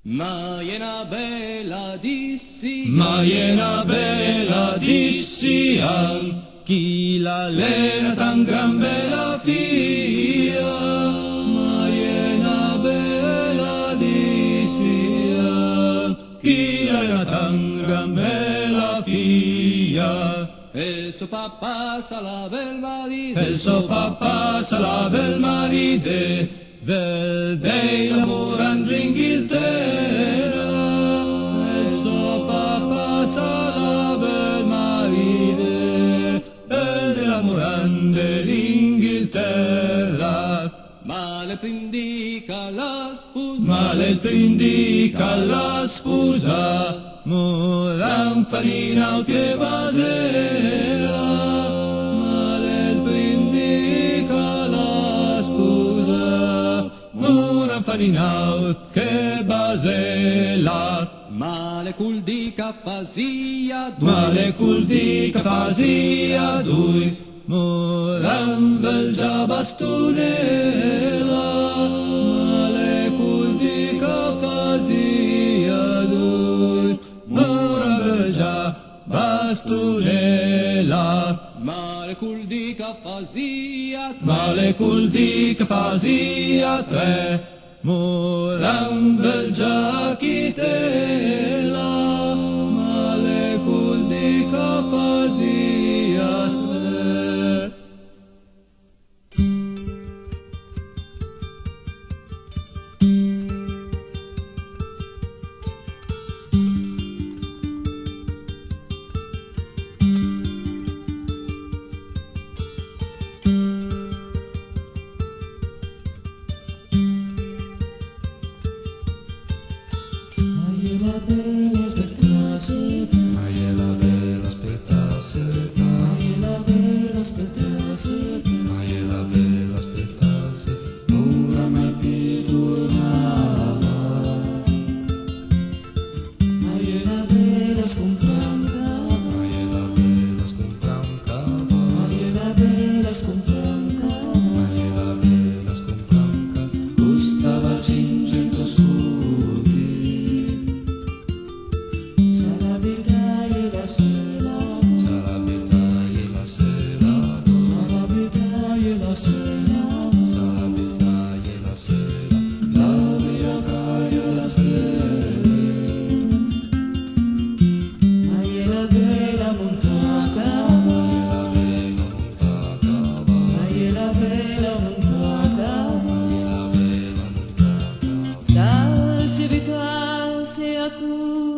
Maiena bella dissi an chi l'allena tan gran bella fia. Maiena bella dissi an chi l'allena tan gran bella fia. El suo papà salava il maride, El suo papà salava il maride, vede l'amore all'Inghilterra. El suo papà salava il maride, vede l'amore all'Inghilterra. male prindica la sposa, Male il prindica la sposa, Moran fanina che basera. Male il prindica la sposa, Moran fanina che basela. male cul dica fazia due, Male cul dica fazia dui, Moran vel già bastonera. Male cul dica fazia dui, Moran vel già bastonera. male cul dica fazia tre, Male cul dica fazia tre, Moran vel già chitela. Male cul dica fazia tre. Maiela bella aspettasse, Maiela bella aspettasse, Maiela bella aspettasse, Maiela bella aspettasse, ora mai più tornava. Maiela bella scontrancava, Maiela bella scomprancava, Maiela bella scontrancava, Maiela bella scompranca, costava 500 scudi. Salabitaie la sera, salabitaie la sera, salabitaie la sera, salabitaie la sera, l'aria caio la stelle. Maiela bella montata, bella montacava, Maiela bella montata, bella montacava, sa si vital si acu